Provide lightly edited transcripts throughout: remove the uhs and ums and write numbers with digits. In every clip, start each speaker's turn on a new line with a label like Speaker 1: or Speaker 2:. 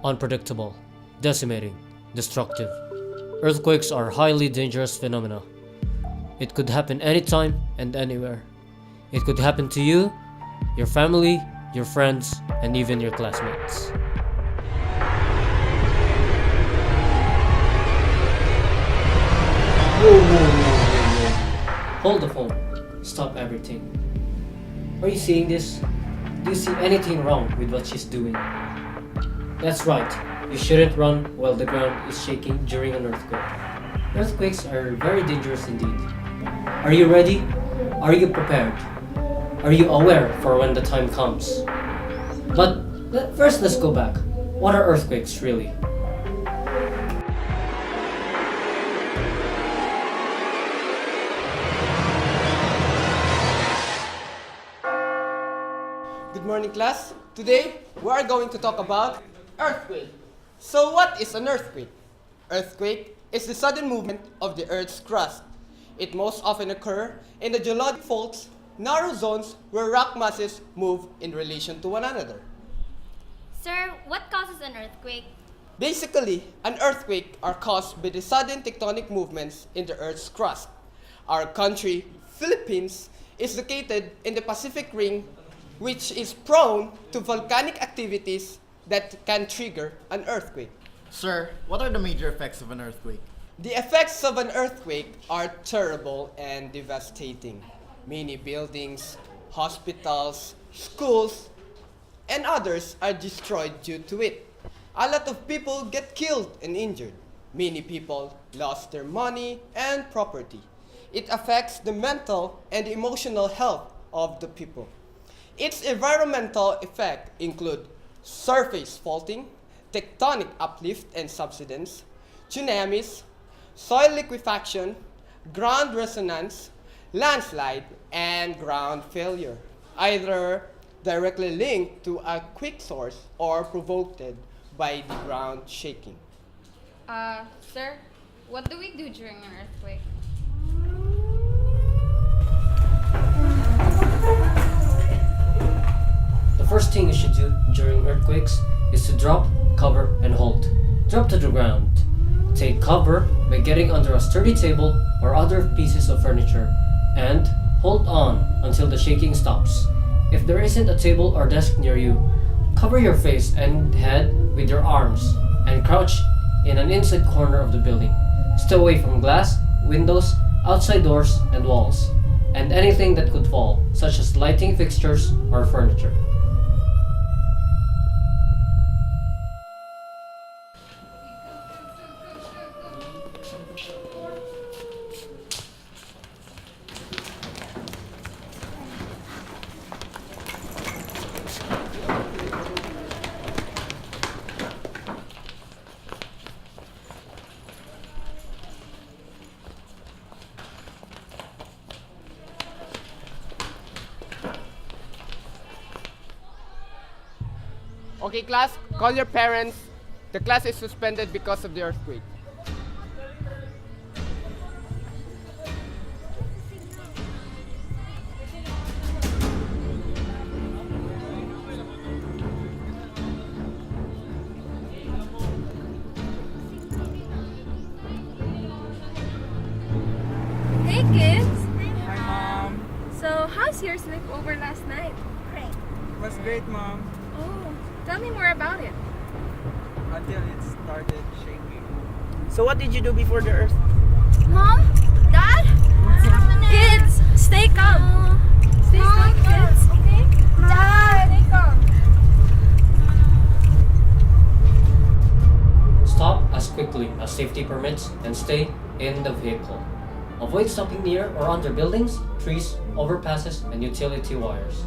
Speaker 1: unpredictable, decimating, destructive. Earthquakes are highly dangerous phenomena. It could happen anytime and anywhere. It could happen to you, your family, your friends, and even your classmates. Whoa. Hold the phone. Stop everything. Are you seeing this? Do you see anything wrong with what she's doing? That's right. You shouldn't run while the ground is shaking during an earthquake. Earthquakes are very dangerous indeed. Are you ready? Are you prepared? Are you aware for when the time comes? But first, let's go back. What are earthquakes really?
Speaker 2: Good morning, class. Today, we are going to talk about earthquake. So what is an earthquake? Earthquake is the sudden movement of the Earth's crust. It most often occurs in the geologic faults, narrow zones where rock masses move in relation to one another.
Speaker 3: Sir, what causes an earthquake?
Speaker 2: Basically, an earthquake are caused by the sudden tectonic movements in the Earth's crust. Our country, Philippines, is located in the Pacific Ring, which is prone to volcanic activities that can trigger an earthquake.
Speaker 4: Sir, what are the major effects of an earthquake?
Speaker 2: The effects of an earthquake are terrible and devastating. Many buildings, hospitals, schools, and others are destroyed due to it. A lot of people get killed and injured. Many people lost their money and property. It affects the mental and emotional health of the people. Its environmental effects include surface faulting, tectonic uplift and subsidence, tsunamis, soil liquefaction, ground resonance, landslide, and ground failure, either directly linked to a quick source or provoked by the ground shaking.
Speaker 5: Sir, what do we do during an earthquake?
Speaker 1: The first thing you should do during earthquakes is to drop, cover, and hold. Drop to the ground. Take cover by getting under a sturdy table or other pieces of furniture, and hold on until the shaking stops. If there isn't a table or desk near you, cover your face and head with your arms and crouch in an inside corner of the building. Stay away from glass, windows, outside doors, and walls, and anything that could fall, such as lighting fixtures or furniture.
Speaker 2: Okay, class, call your parents. The class is suspended because of the earthquake.
Speaker 5: Hey kids!
Speaker 6: Hi, Mom.
Speaker 5: So, how's your sleepover last night?
Speaker 6: It was great, Mom,
Speaker 5: Oh, tell me more about it.
Speaker 6: until it started shaking. So what did you do before the earth?
Speaker 3: Mom? Dad?
Speaker 5: Kids, stay calm. Stay calm, kids, okay?
Speaker 3: Dad!
Speaker 5: Stay calm.
Speaker 1: Stop as quickly as safety permits and stay in the vehicle. Avoid stopping near or under buildings, trees, overpasses, and utility wires.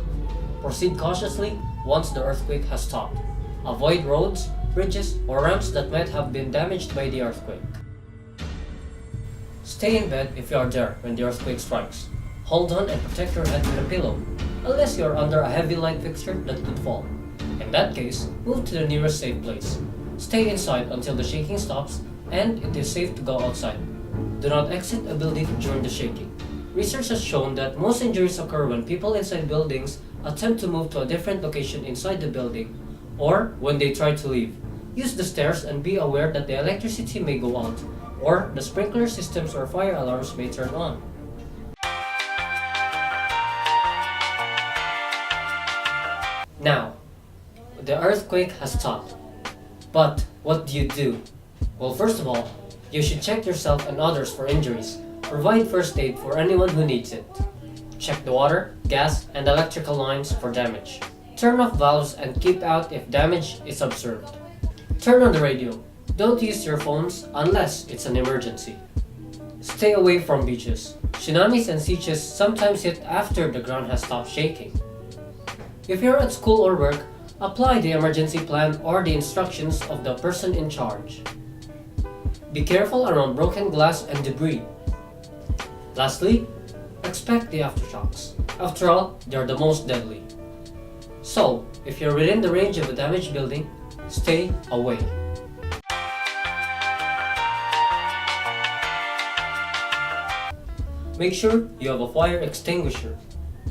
Speaker 1: Proceed cautiously once the earthquake has stopped. Avoid roads, bridges, or ramps that might have been damaged by the earthquake. Stay in bed if you are there when the earthquake strikes. Hold on and protect your head with a pillow, unless you are under a heavy light fixture that could fall. In that case, move to the nearest safe place. Stay inside until the shaking stops and it is safe to go outside. Do not exit a building during the shaking. Research has shown that most injuries occur when people inside buildings attempt to move to a different location inside the building or when they try to leave. Use the stairs and be aware that the electricity may go out, or the sprinkler systems or fire alarms may turn on. Now, the earthquake has stopped. But what do you do? Well, first of all, you should check yourself and others for injuries. Provide first aid for anyone who needs it. Check the water, gas, and electrical lines for damage. Turn off valves and keep out if damage is observed. Turn on the radio. Don't use your phones unless it's an emergency. Stay away from beaches. Tsunamis and sieges sometimes hit after the ground has stopped shaking. If you're at school or work, apply the emergency plan or the instructions of the person in charge. Be careful around broken glass and debris. Lastly, expect the aftershocks. After all, they're the most deadly. So, if you're within the range of a damaged building, stay away. Make sure you have a fire extinguisher,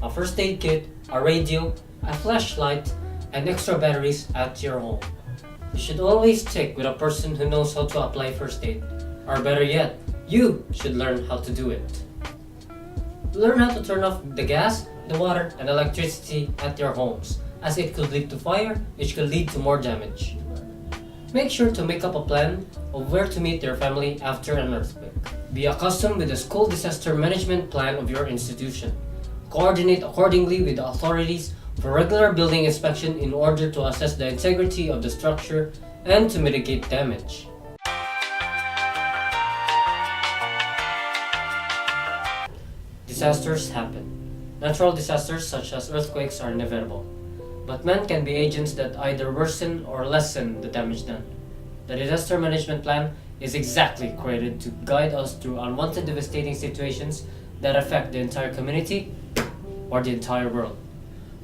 Speaker 1: a first aid kit, a radio, a flashlight, and extra batteries at your home. You should always stick with a person who knows how to apply first aid, or better yet, you should learn how to do it. Learn how to turn off the gas, the water, and electricity at your homes, as it could lead to fire, which could lead to more damage. Make sure to make up a plan of where to meet your family after an earthquake. Be accustomed with the school disaster management plan of your institution. Coordinate accordingly with the authorities for regular building inspection in order to assess the integrity of the structure and to mitigate damage. Disasters happen. Natural disasters such as earthquakes are inevitable, but men can be agents that either worsen or lessen the damage done. The disaster management plan is exactly created to guide us through unwanted devastating situations that affect the entire community or the entire world.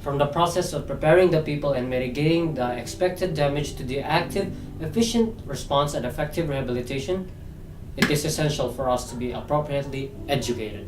Speaker 1: From the process of preparing the people and mitigating the expected damage to the active, efficient response and effective rehabilitation, it is essential for us to be appropriately educated.